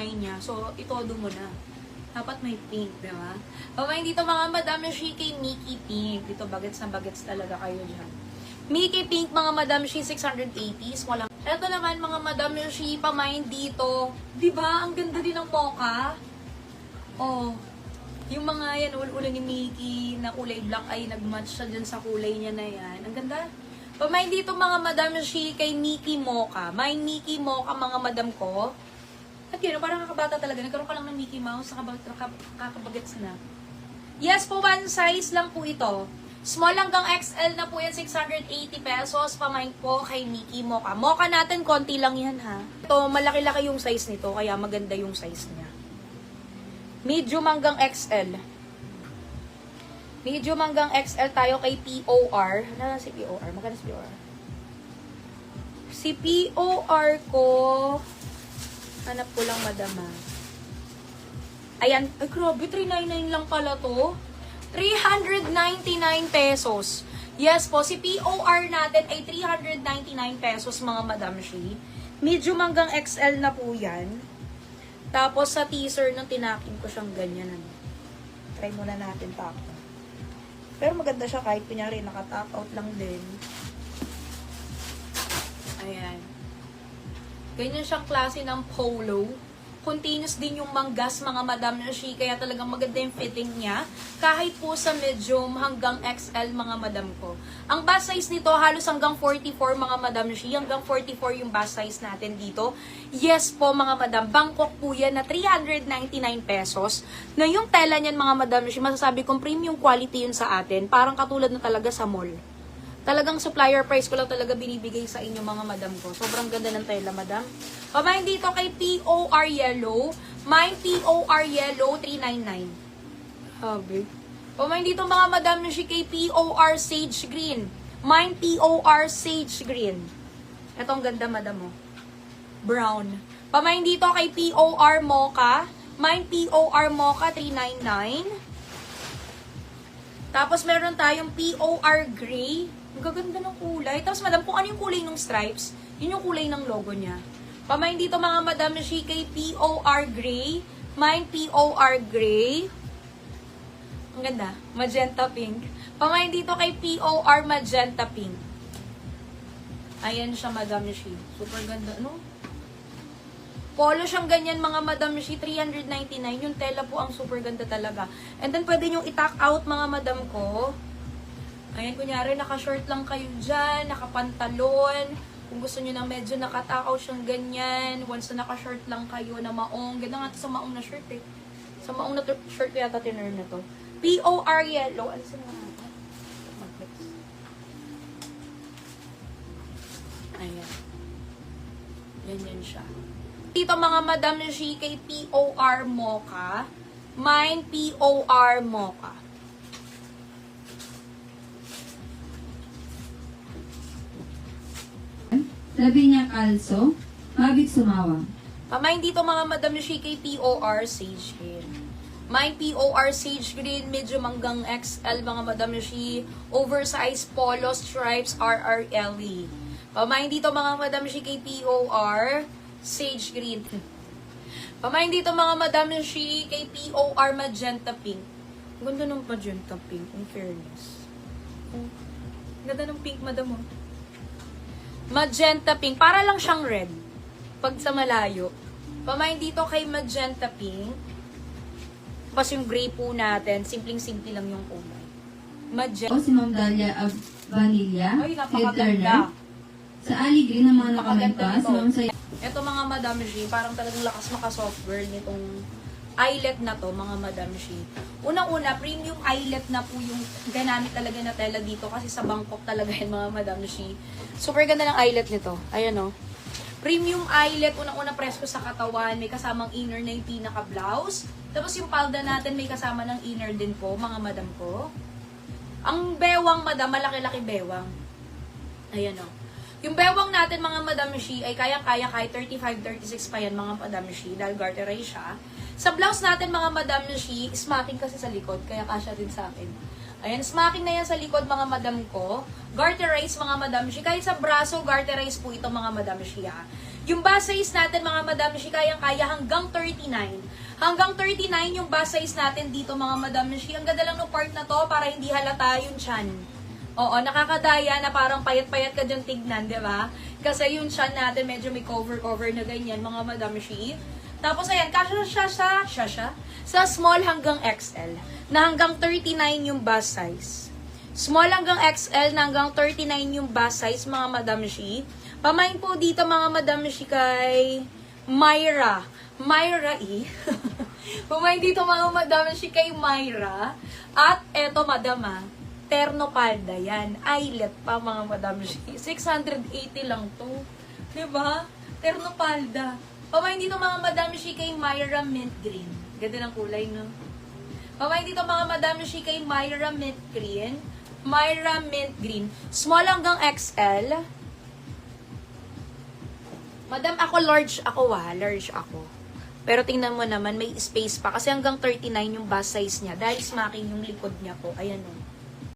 design niya. So, itodo mo na. Dapat may pink, di ba? Okay, dito mga Madam Shi kay Mickey Pink. Dito bagets na bagets talaga kayo dyan. Mickey Pink, mga Madam Shi, 680s. Walang... Ito naman, mga Madam Shi, pamain dito. Di ba? Ang ganda din ng mocha. Oh. Yung mga yan, ulo ni Mickey na kulay black ay nagmatch siya dyan sa kulay niya na yan. Ang ganda. Pamain dito, mga Madam Shi, kay Mickey Mocha. May Mickey Mocha, mga madam ko. At yun, parang kakabata talaga. Nagkaroon ka lang ng Mickey Mouse, kakabagets na. Yes po, one size lang po ito. Small hanggang XL na po yan, 680 pesos. Pamain po kay Mickey Mocha. Mocha natin, konti lang yan ha. Ito, malaki-laki yung size nito, kaya maganda yung size niya. Medium hanggang XL. Medium hanggang XL tayo kay POR. Ano na si POR? Magkano si POR? Si POR ko... Hanap ko lang, madama. Ayan. Ay, grabe. 399 lang pala to. 399 pesos. Yes po. Si POR natin ay 399 pesos, mga Madam Shi. Medium hanggang XL na po yan. Tapos sa teaser nung tinakin ko siyang ganyan. Try muna natin top. Pero maganda siya kahit pinyari naka-top out lang din. Ayan. Ganyan siyang klase ng polo. Continuous din yung manggas, mga Madam Shi. Kaya talagang maganda yung fitting niya. Kahit po sa medium hanggang XL, mga madam ko. Ang bust size nito halos hanggang 44, mga Madam Shi. Hanggang 44 yung bust size natin dito. Yes po, mga madam. Bangkok po yan na 399 pesos. Na yung tela niyan, mga Madam Shi, masasabi kong premium quality yun sa atin. Parang katulad na talaga sa mall. Talagang supplier price ko lang talaga binibigay sa inyo, mga madam ko. Sobrang ganda ng tela, madam. Pamain dito kay POR Yellow. Mine POR Yellow, 399. Habi. Pamain dito, mga madam, si kay POR Sage Green. Mine POR Sage Green. Ito ang ganda, madam, oh. Brown. Pamain dito kay POR Mocha. Mine POR Mocha, 399. Tapos meron tayong POR Gray. Ang gaganda ng kulay. Tapos madam, kung ano yung kulay ng stripes, yun yung kulay ng logo niya. Pamain dito, mga Madam Shi, kay POR Gray. Mine POR Gray. Ang ganda. Magenta Pink. Pamain dito kay POR Magenta Pink. Ayan siya, Madam Shi. Super ganda, no? Polo siyang ganyan, mga Madam Shi, 399. Yung tela po ang super ganda talaga. And then, pwede nyo i-tuck out, mga madam ko. Ayan, kunyari, naka-short lang kayo dyan, naka-pantalon. Kung gusto nyo na medyo naka-tuck out siyang ganyan. Once na naka-short lang kayo na maong. Ganda nga ito sa maong na shirt eh. Sa maong na shirt ko yata tinurn na to. POR Yellow. Ano sa mga mag-flex? Ayan. Ganyan siya. Dito, mga Madam Shi, kay POR Mocha. Mine POR Mocha. Sabi niya kalso, mabig sumawa. Pamain dito, mga Madam Shi, kay POR Sage Green. Mine POR Sage Green, medium hanggang XL, mga Madam Shi. Oversized polo stripes RRLE. Pamain dito, mga Madam Shi, kay POR Sage Green. Pamain dito, mga Madam Shi, kay POR Magenta Pink. Ang ganda ng Magenta Pink, in fairness. Ang ganda ng pink, madam, oh. Magenta Pink. Para lang siyang red. Pag sa malayo. Pamain dito kay Magenta Pink. Tapos yung gray po natin, simpleng-simple lang yung kulay. Magenta. O si Ma'am Dalia Vanilla, Ay, head napakaganda. turner. Sa Ali Green na mga nakamay pa, si Ma'am Say. Ito, mga Madam Shi, parang talagang lakas maka-soft girl nitong eyelet na to, mga Madam Shi. Unang-una, premium eyelet na po yung ganamit talaga na tela dito kasi sa Bangkok talaga yan, mga Madam Shi. Super ganda ng eyelet nito. Ayan, o. Premium eyelet, unang-una presko sa katawan, may kasamang inner na yung pinaka-blouse. Tapos yung palda natin may kasama ng inner din po, mga madam ko. Ang bewang, madam, malaki-laki bewang. Ayan, o. Yung bewang natin, mga Madam Shi, ay kayang-kaya kahit 35-36 pa yan, mga Madam Shi, dahil garterized siya. Sa blouse natin, mga Madam Shi, smacking kasi sa likod, kaya kasya din sa akin. Ayan, smacking na yan sa likod, mga madam ko. Garterized, mga Madam Shi. Kahit sa braso, garterized po ito, mga Madam Shi, ha. Yung bust size natin, mga madam, she kayang-kaya hanggang 39. Hanggang 39 yung bust size natin dito, mga madam, she. Ang ganda lang ng part na to para hindi halata yung chan. Oo, nakakadaya na parang payat-payat ka dyan tignan, di ba? Kasi yung chan natin medyo may cover-cover na ganyan, mga madam, she. Tapos ayan, kasya sa small hanggang XL. Na hanggang 39 yung bust size. Small hanggang XL na hanggang 39 yung bust size, mga madam, she. Pamain po dito, mga madam, she, kay Myra. Myra E. Pamain dito, mga madam, she, kay Myra. At eto, madama, terno palda yan. Eyelet pa, mga madam, she. 680 lang to. Diba? Terno palda. Pamain dito, mga madam, she, kay Myra Mint Green. Ganda ng kulay, no? Pamain dito, mga madam, she, kay Myra Mint Green. Myra Mint Green. Small hanggang XL. Madam, ako large ako large ako. Pero tingnan mo naman, may space pa. Kasi hanggang 39 yung bust size niya. Dahil smacking yung likod niya po. Ayan o.